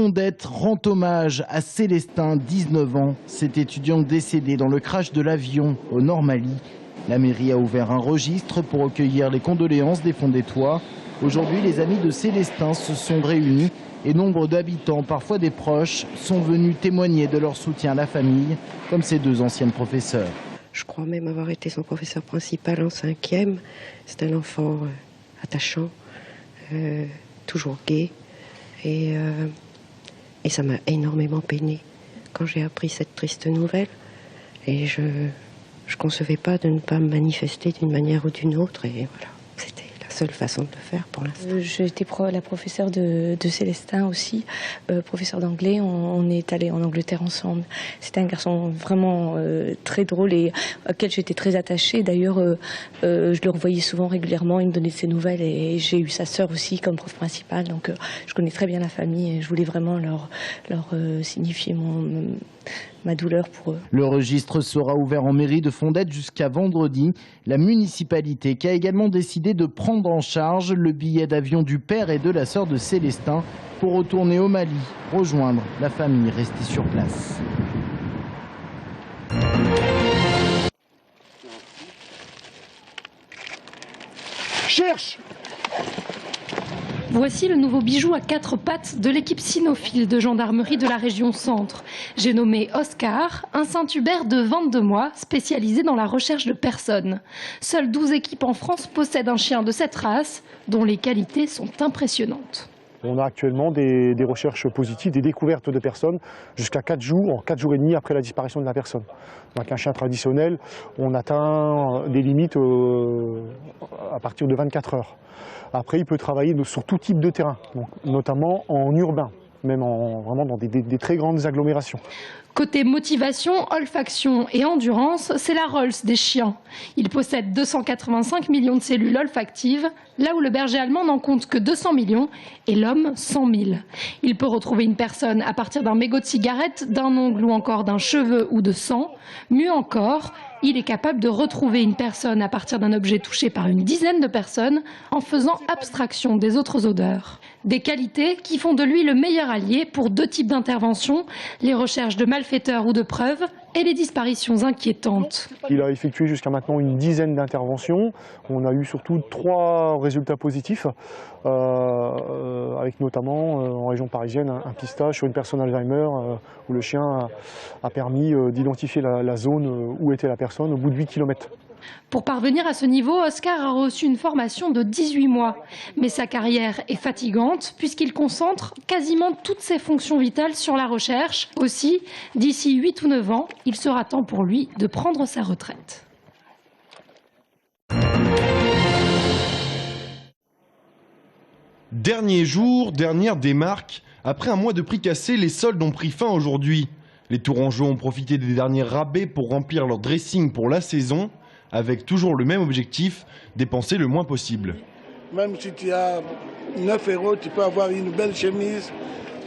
Fondette rend hommage à Célestin, 19 ans, cet étudiant décédé dans le crash de l'avion au Nord-Mali. La mairie a ouvert un registre pour recueillir les condoléances des Fondettois. Aujourd'hui, les amis de Célestin se sont réunis et nombre d'habitants, parfois des proches, sont venus témoigner de leur soutien à la famille, comme ces deux anciennes professeurs. Je crois même avoir été son professeur principal en 5e. C'est un enfant attachant, toujours gai. Et ça m'a énormément peinée quand j'ai appris cette triste nouvelle. Et je ne concevais pas de ne pas me manifester d'une manière ou d'une autre. Et voilà, c'était la seule façon de le faire pour l'instant. J'étais la professeure de Célestin aussi, professeur d'anglais. On est allé en Angleterre ensemble. C'était un garçon vraiment très drôle et auquel j'étais très attachée. D'ailleurs, je le revoyais souvent régulièrement. Il me donnait de ses nouvelles et j'ai eu sa sœur aussi comme prof principale. Donc je connais très bien la famille et je voulais vraiment leur signifier ma douleur pour eux. Le registre sera ouvert en mairie de Fondette jusqu'à vendredi. La municipalité qui a également décidé de prendre en charge le billet d'avion du père et de la sœur de Célestin pour retourner au Mali, rejoindre la famille restée sur place. Cherche! Voici le nouveau bijou à 4 pattes de l'équipe cynophile de gendarmerie de la région Centre. J'ai nommé Oscar, un Saint-Hubert de 22 mois spécialisé dans la recherche de personnes. Seules 12 équipes en France possèdent un chien de cette race dont les qualités sont impressionnantes. On a actuellement des recherches positives, des découvertes de personnes jusqu'à 4 jours, 4 jours et demi après la disparition de la personne. Avec un chien traditionnel, on atteint des limites à partir de 24 heures. Après, il peut travailler sur tout type de terrain, donc, notamment en urbain, même vraiment dans des très grandes agglomérations. Côté motivation, olfaction et endurance, c'est la Rolls des chiens. Il possède 285 millions de cellules olfactives, là où le berger allemand n'en compte que 200 millions et l'homme 100 000. Il peut retrouver une personne à partir d'un mégot de cigarette, d'un ongle ou encore d'un cheveu ou de sang. Mieux encore, il est capable de retrouver une personne à partir d'un objet touché par une dizaine de personnes en faisant abstraction des autres odeurs. Des qualités qui font de lui le meilleur allié pour 2 types d'interventions, les recherches de malfaiteurs ou de preuves et les disparitions inquiétantes. Il a effectué jusqu'à maintenant une dizaine d'interventions. On a eu surtout 3 résultats positifs, avec notamment en région parisienne un pistage sur une personne Alzheimer où le chien a permis d'identifier la zone où était la personne au bout de 8 km. Pour parvenir à ce niveau, Oscar a reçu une formation de 18 mois. Mais sa carrière est fatigante puisqu'il concentre quasiment toutes ses fonctions vitales sur la recherche. Aussi, d'ici 8 ou 9 ans, il sera temps pour lui de prendre sa retraite. Dernier jour, dernière démarque. Après un mois de prix cassés, les soldes ont pris fin aujourd'hui. Les Tourangeaux ont profité des derniers rabais pour remplir leur dressing pour la saison, avec toujours le même objectif, dépenser le moins possible. Même si tu as 9 €, tu peux avoir une belle chemise,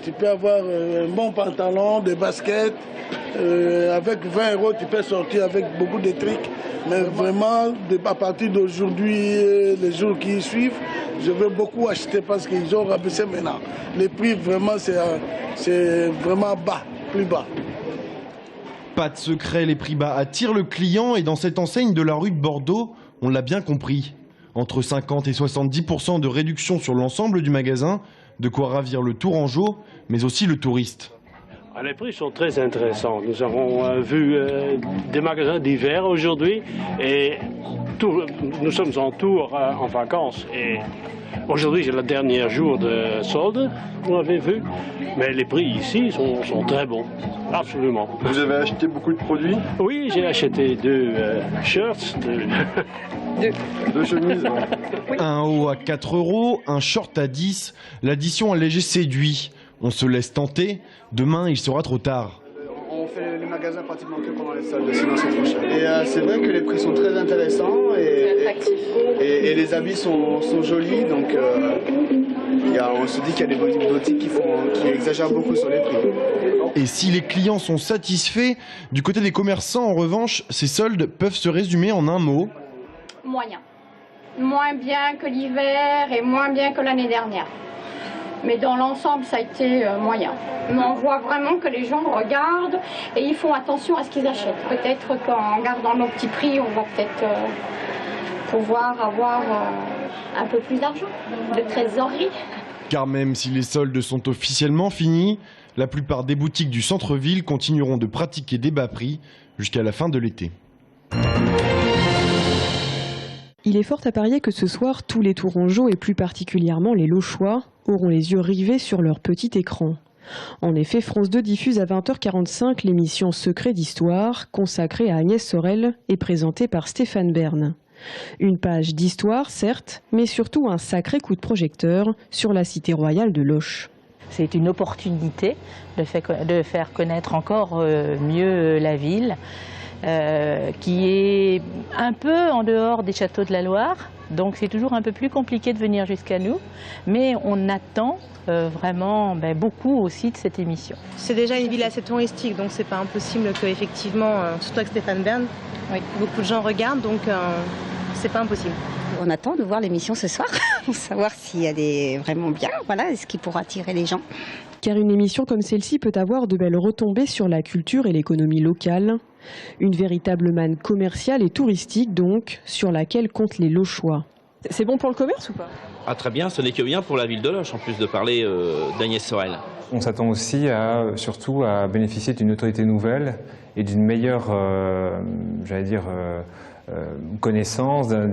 tu peux avoir un bon pantalon, des baskets. Avec 20 €, tu peux sortir avec beaucoup de trucs. Mais vraiment, à partir d'aujourd'hui, les jours qui suivent, je veux beaucoup acheter parce qu'ils ont rabaissé maintenant. Les prix, vraiment, c'est vraiment bas, plus bas. Pas de secret, les prix bas attirent le client et dans cette enseigne de la rue de Bordeaux, on l'a bien compris. Entre 50 et 70% de réduction sur l'ensemble du magasin, de quoi ravir le Tourangeau, mais aussi le touriste. Les prix sont très intéressants. Nous avons vu des magasins d'hiver aujourd'hui et nous sommes en tour en vacances. Et aujourd'hui, c'est le dernier jour de solde, vous l'avez vu. Mais les prix ici sont très bons, absolument. Vous avez acheté beaucoup de produits? Oui, j'ai acheté 2 shirts, 2 chemises. Un haut à 4 €, un short à 10. L'addition allégée séduit. On se laisse tenter. Demain, il sera trop tard. On fait le magasin pratiquement que pendant les soldes, sinon c'est trop cher. Et c'est vrai que les prix sont très intéressants et les habits sont jolis. Donc on se dit qu'il y a des boutiques qui exagèrent beaucoup sur les prix. Et si les clients sont satisfaits, du côté des commerçants, en revanche, ces soldes peuvent se résumer en un mot. Moyen. Moins bien que l'hiver et moins bien que l'année dernière. mais dans l'ensemble, ça a été moyen. Mais on voit vraiment que les gens regardent et ils font attention à ce qu'ils achètent. Peut-être qu'en gardant nos petits prix, on va peut-être pouvoir avoir un peu plus d'argent, de trésorerie. Car même si les soldes sont officiellement finis, la plupart des boutiques du centre-ville continueront de pratiquer des bas prix jusqu'à la fin de l'été. Il est fort à parier que ce soir, tous les Tourangeaux et plus particulièrement les Lochois auront les yeux rivés sur leur petit écran. En effet, France 2 diffuse à 20h45 l'émission Secret d'Histoire, consacrée à Agnès Sorel et présentée par Stéphane Bern. Une page d'histoire, certes, mais surtout un sacré coup de projecteur sur la cité royale de Loches. C'est une opportunité de faire connaître encore mieux la ville, qui est un peu en dehors des châteaux de la Loire. Donc c'est toujours un peu plus compliqué de venir jusqu'à nous, mais on attend vraiment beaucoup aussi de cette émission. C'est déjà une ville assez touristique, donc c'est pas impossible qu'effectivement, surtout avec Stéphane Bern, beaucoup de gens regardent, donc c'est pas impossible. On attend de voir l'émission ce soir, pour savoir si elle est vraiment bien, voilà, est-ce qu'il pourra attirer les gens. Car une émission comme celle-ci peut avoir de belles retombées sur la culture et l'économie locale. Une véritable manne commerciale et touristique donc, sur laquelle comptent les Lochois. C'est bon pour le commerce ou pas? Ah, très bien, ce n'est que bien pour la ville de Loches, en plus de parler d'Agnès Sorel. On s'attend aussi surtout à bénéficier d'une autorité nouvelle et d'une meilleure, connaissance, d'un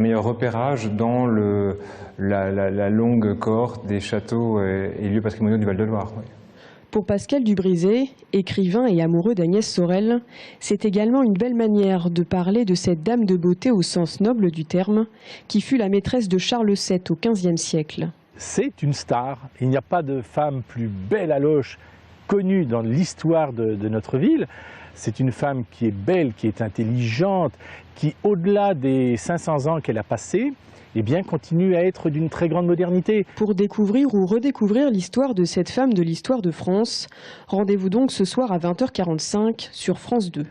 meilleur repérage dans la longue cohorte des châteaux et lieux patrimoniaux du Val-de-Loire. Oui. Pour Pascal Dubrizet, écrivain et amoureux d'Agnès Sorel, c'est également une belle manière de parler de cette dame de beauté au sens noble du terme, qui fut la maîtresse de Charles VII au XVe siècle. C'est une star. Il n'y a pas de femme plus belle à Loches connue dans l'histoire de notre ville. C'est une femme qui est belle, qui est intelligente, qui, au-delà des 500 ans qu'elle a passés, eh bien, continue à être d'une très grande modernité. Pour découvrir ou redécouvrir l'histoire de cette femme de l'histoire de France, rendez-vous donc ce soir à 20h45 sur France 2.